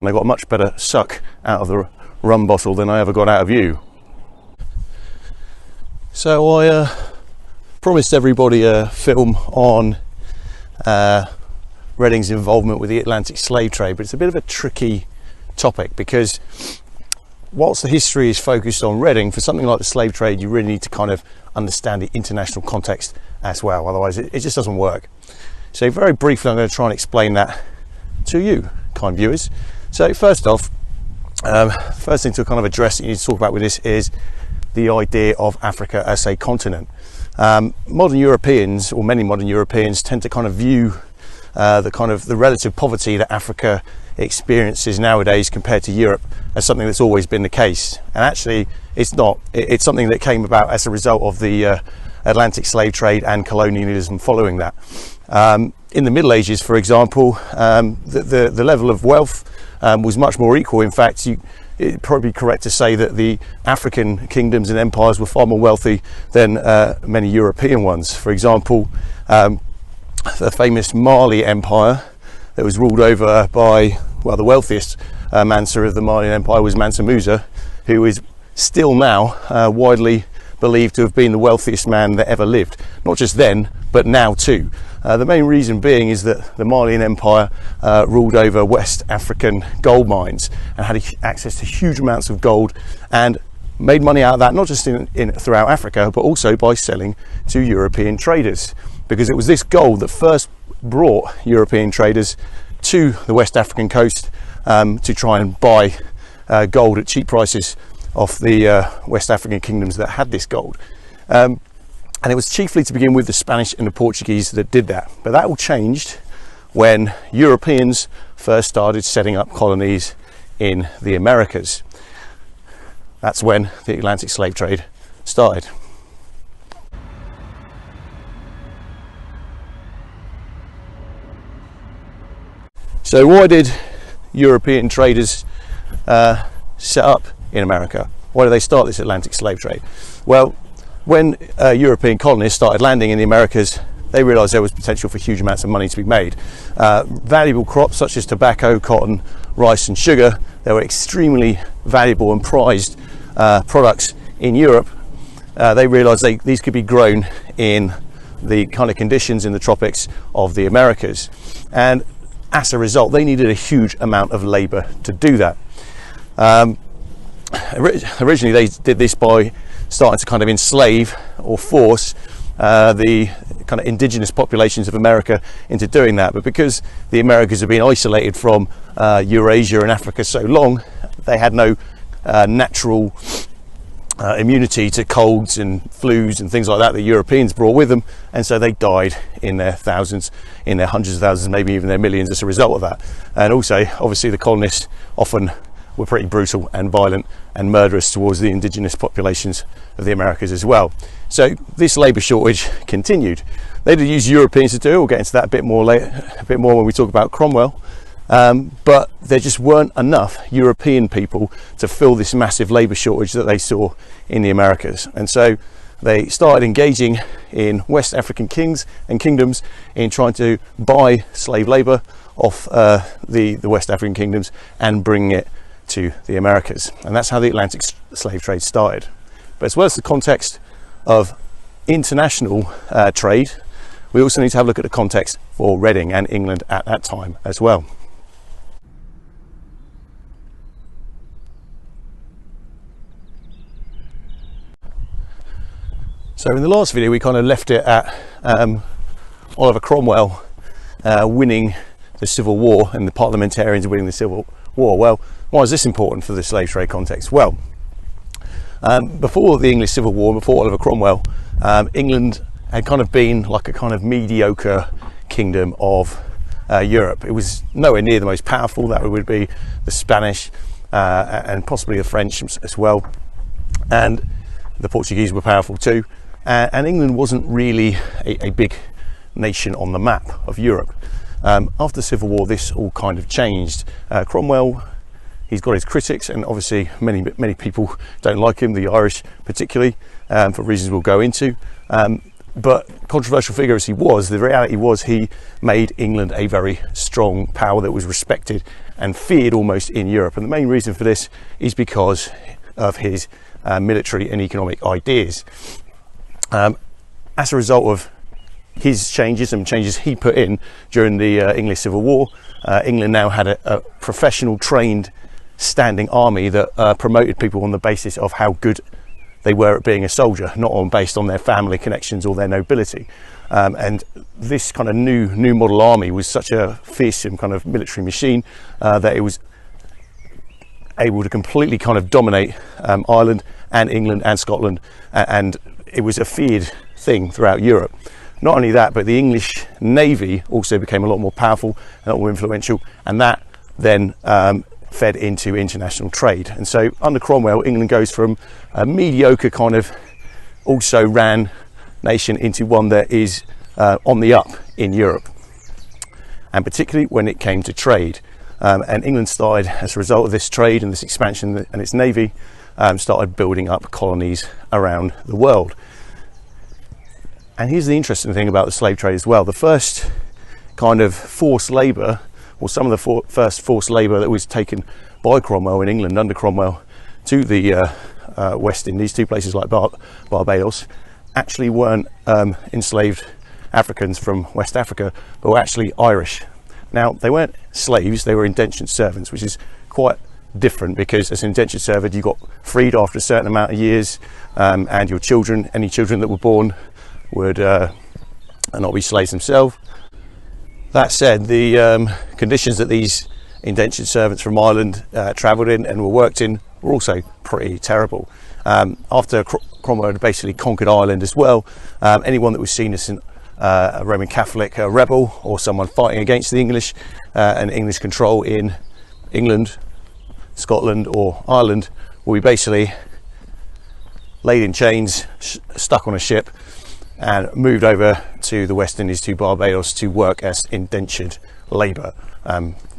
I got a much better suck out of the rum bottle than I ever got out of you. So I promised everybody a film on Reading's involvement with the Atlantic slave trade, but it's a bit of a tricky topic because whilst the history is focused on Reading, for something like the slave trade you really need to kind of understand the international context as well, otherwise it just doesn't work. So very briefly I'm going to try and explain that to you, kind viewers. So first off, first thing to kind of address that you need to talk about with this is the idea of Africa as a continent. Modern Europeans, or many modern Europeans, tend to kind of view the relative poverty that Africa experiences nowadays compared to Europe as something that's always been the case, and actually it's not. It's something that came about as a result of the Atlantic slave trade and colonialism following that. In the Middle Ages, for example, the level of wealth was much more equal. In fact, it'd probably be correct to say that the African kingdoms and empires were far more wealthy than many European ones. For example, the famous Mali Empire that was ruled over by, well, the wealthiest Mansa of the Malian Empire was Mansa Musa, who is still now widely believed to have been the wealthiest man that ever lived. Not just then, but now too. The main reason being is that the Malian Empire ruled over West African gold mines and had access to huge amounts of gold and made money out of that, not just throughout Africa, but also by selling to European traders. Because it was this gold that first brought European traders to the West African coast to try and buy gold at cheap prices off the West African kingdoms that had this gold. And it was chiefly to begin with the Spanish and the Portuguese that did that. But that all changed when Europeans first started setting up colonies in the Americas. That's when the Atlantic slave trade started. So why did European traders set up in America? Why did they start this Atlantic slave trade? Well, when European colonists started landing in the Americas, they realized there was potential for huge amounts of money to be made. Valuable crops such as tobacco, cotton, rice and sugar, they were extremely valuable and prized products in Europe. They realized these could be grown in the kind of conditions in the tropics of the Americas. And as a result, they needed a huge amount of labor to do that. Originally, they did this by starting to kind of enslave or force the kind of indigenous populations of America into doing that. But because the Americas have been isolated from Eurasia and Africa so long, they had no natural immunity to colds and flus and things like that Europeans brought with them, and so they died in their thousands, in their hundreds of thousands, maybe even their millions as a result of that. And also, obviously, the colonists often were pretty brutal and violent and murderous towards the indigenous populations of the Americas as well. So this labour shortage continued. They did use Europeans to do it. We'll get into that a bit more later, a bit more when we talk about Cromwell. But there just weren't enough European people to fill this massive labour shortage that they saw in the Americas. And so they started engaging in West African kings and kingdoms in trying to buy slave labour off the West African kingdoms and bring it to the Americas. And that's how the Atlantic slave trade started. But as well as the context of international trade, we also need to have a look at the context for Reading and England at that time as well. So in the last video we kind of left it at Oliver Cromwell winning the Civil War and the parliamentarians winning the Civil War. Well, why is this important for the slave trade context? Well, before the English Civil War, before Oliver Cromwell, England had kind of been like a kind of mediocre kingdom of Europe. It was nowhere near the most powerful. That would be the Spanish and possibly the French as well, and the Portuguese were powerful too. And England wasn't really a big nation on the map of Europe. After the Civil War, this all kind of changed. Cromwell, he's got his critics, and obviously many people don't like him, the Irish particularly, for reasons we'll go into. But controversial figure as he was, the reality was he made England a very strong power that was respected and feared almost in Europe. And the main reason for this is because of his military and economic ideas. As a result of his changes and changes he put in during the English Civil War, England now had a professional, trained, standing army that promoted people on the basis of how good they were at being a soldier, not based on their family connections or their nobility. And this kind of new model army was such a fearsome kind of military machine that it was able to completely kind of dominate Ireland and England and Scotland, and it was a feared thing throughout Europe. Not only that, but the English Navy also became a lot more powerful and a lot more influential, and that then fed into international trade. And so under Cromwell, England goes from a mediocre kind of also ran nation into one that is on the up in Europe, and particularly when it came to trade. And England started, as a result of this trade and this expansion and its navy, started building up colonies around the world. And here's the interesting thing about the slave trade as well. The first kind of forced labour, or some of the first forced labour that was taken by Cromwell in England under Cromwell to the West Indies, to places like Barbados, actually weren't enslaved Africans from West Africa, but were actually Irish. Now, they weren't slaves, they were indentured servants, which is quite different, because as an indentured servant you got freed after a certain amount of years, and your children, any children that were born, would not be slaves themselves. That said, the conditions that these indentured servants from Ireland travelled in and were worked in were also pretty terrible. After Cromwell had basically conquered Ireland as well, anyone that was seen as a Roman Catholic, a rebel, or someone fighting against the English and English control in England, Scotland or Ireland, will be basically laid in chains, stuck on a ship, and moved over to the West Indies, to Barbados, to work as indentured labour,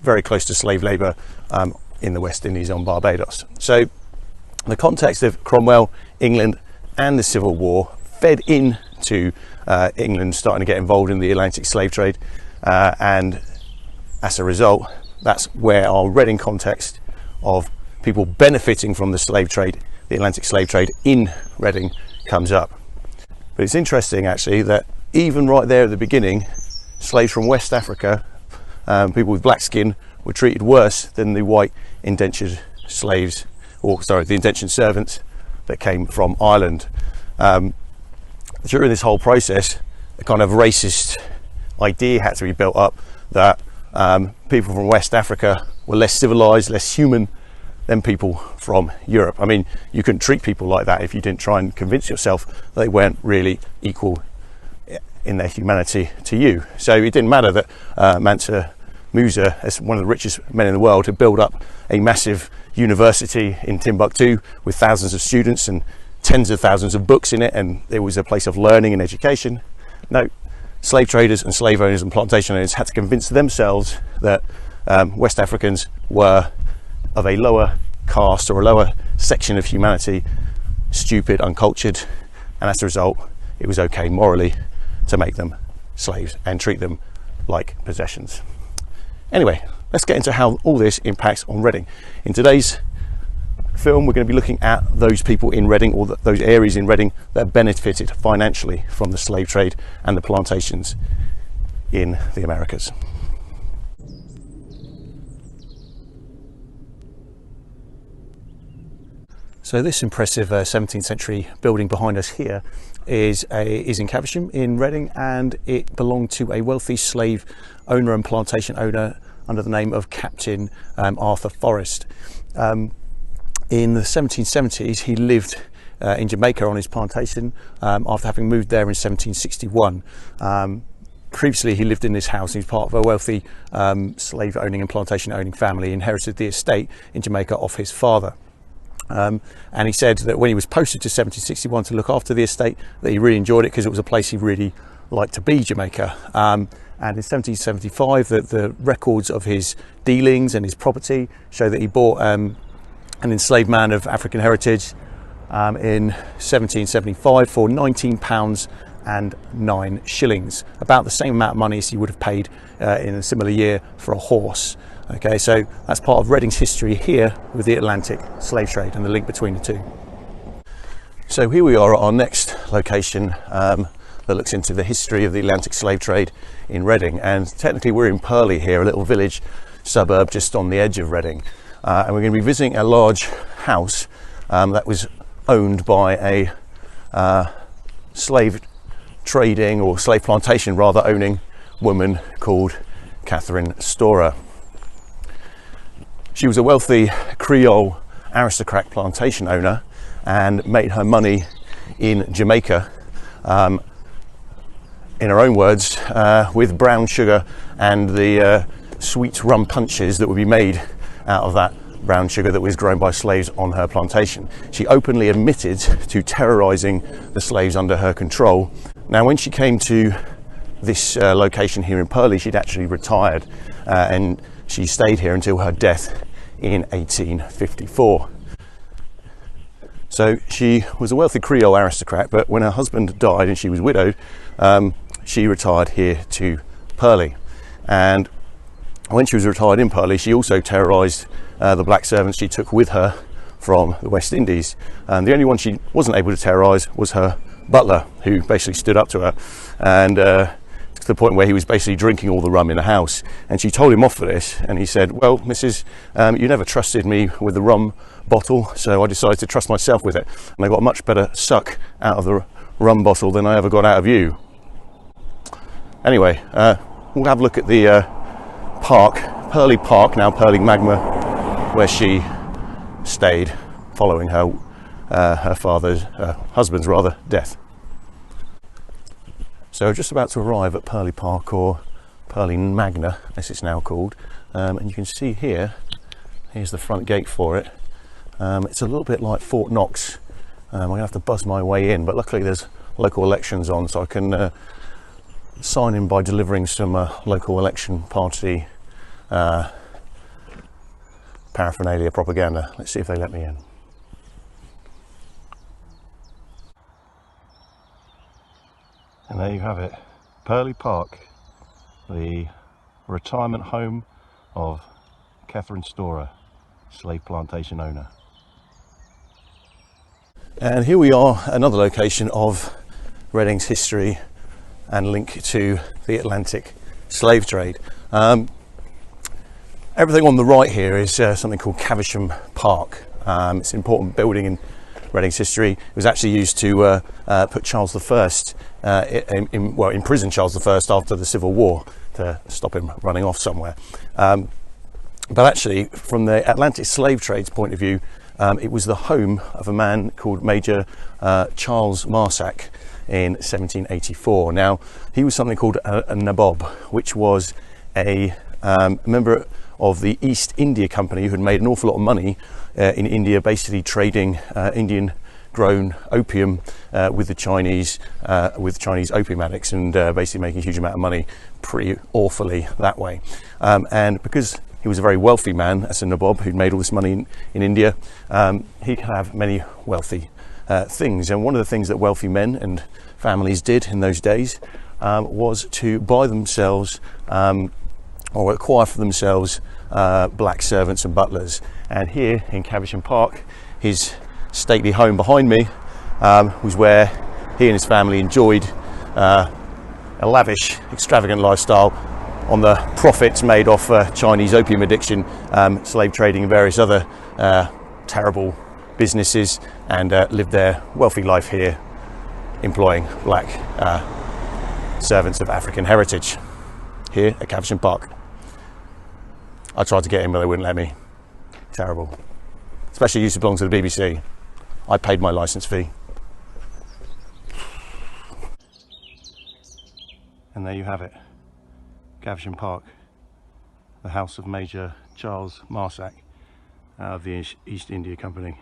very close to slave labour in the West Indies on Barbados. So the context of Cromwell, England and the Civil War fed into England starting to get involved in the Atlantic slave trade, and as a result, that's where our Reading context of people benefiting from the slave trade, the Atlantic slave trade in Reading, comes up. But it's interesting actually that even right there at the beginning, slaves from West Africa, people with black skin, were treated worse than the white indentured slaves, or sorry, the indentured servants that came from Ireland. During this whole process, a kind of racist idea had to be built up that people from West Africa were less civilized, less human than people from Europe. I mean, you couldn't treat people like that if you didn't try and convince yourself that they weren't really equal in their humanity to you. So it didn't matter that Mansa Musa, as one of the richest men in the world, had built up a massive university in Timbuktu with thousands of students and tens of thousands of books in it, and it was a place of learning and education. No, slave traders and slave owners and plantation owners had to convince themselves that West Africans were of a lower caste or a lower section of humanity, stupid, uncultured, and as a result it was okay morally to make them slaves and treat them like possessions. Anyway, let's get into how all this impacts on Reading. In today's film, we're going to be looking at those people in Reading, or those areas in Reading that benefited financially from the slave trade and the plantations in the Americas. So this impressive 17th century building behind us here is in Cavisham in Reading, and it belonged to a wealthy slave owner and plantation owner under the name of Captain Arthur Forrest. In the 1770s, he lived in Jamaica on his plantation after having moved there in 1761. Previously, he lived in this house. He was part of a wealthy slave owning and plantation owning family, inherited the estate in Jamaica off his father. And he said that when he was posted to 1761 to look after the estate, that he really enjoyed it because it was a place he really liked to be, Jamaica. And in 1775, the records of his dealings and his property show that he bought an enslaved man of African heritage in 1775 for £19 and 9 shillings, about the same amount of money as he would have paid in a similar year for a horse. Okay, so that's part of Reading's history here with the Atlantic slave trade and the link between the two. So here we are at our next location that looks into the history of the Atlantic slave trade in Reading, and technically we're in Purley here, a little village suburb just on the edge of Reading, and we're going to be visiting a large house that was owned by a slave trading or slave plantation rather owning woman called Catherine Storer. She was a wealthy Creole aristocrat plantation owner and made her money in Jamaica, in her own words, with brown sugar and the sweet rum punches that would be made out of that brown sugar that was grown by slaves on her plantation. She openly admitted to terrorizing the slaves under her control. Now, when she came to this location here in Purley, she'd actually retired, and she stayed here until her death in 1854. So she was a wealthy Creole aristocrat, but when her husband died and she was widowed, she retired here to Purley. And when she was retired in Purley, she also terrorized the black servants she took with her from the West Indies. And the only one she wasn't able to terrorize was her butler, who basically stood up to her, and to the point where he was basically drinking all the rum in the house. And she told him off for this, and he said, "Well, Mrs., you never trusted me with the rum bottle, so I decided to trust myself with it. And I got a much better suck out of the rum bottle than I ever got out of you." Anyway, we'll have a look at the park, Purley Park, now Purley Magma, where she stayed following her husband's death. So just about to arrive at Purley Park, or Purley Magna as it's now called, and you can see here's the front gate for it. It's a little bit like Fort Knox. I'm going to have to buzz my way in, but luckily there's local elections on, so I can sign in by delivering some local election party paraphernalia propaganda. Let's see if they let me in. And there you have it, Purley Park, the retirement home of Catherine Storer, slave plantation owner. And here we are, another location of Reading's history and link to the Atlantic slave trade. Everything on the right here is something called Cavisham Park. It's an important building in Reading's history. It was actually used to put Charles I imprison Charles I after the Civil War to stop him running off somewhere. But actually, from the Atlantic slave trade's point of view, it was the home of a man called Major Charles Marsac in 1784. Now, he was something called a nabob, which was a member of the East India Company who had made an awful lot of money in India, basically trading Indian grown opium with the Chinese opium addicts, and basically making a huge amount of money pretty awfully that way. And because he was a very wealthy man as a nabob who'd made all this money in India, he could have many wealthy things. And one of the things that wealthy men and families did in those days was to buy themselves or acquire for themselves black servants and butlers. And here in Cavisham Park, his stately home behind me, was where he and his family enjoyed a lavish, extravagant lifestyle on the profits made off Chinese opium addiction, slave trading and various other terrible businesses, and lived their wealthy life here, employing black servants of African heritage here at Cavisham Park. I tried to get in, but they wouldn't let me. Terrible. Especially used to belong to the BBC. I paid my licence fee. And there you have it, Cavisham Park, the house of Major Charles Marsac out of the East India Company.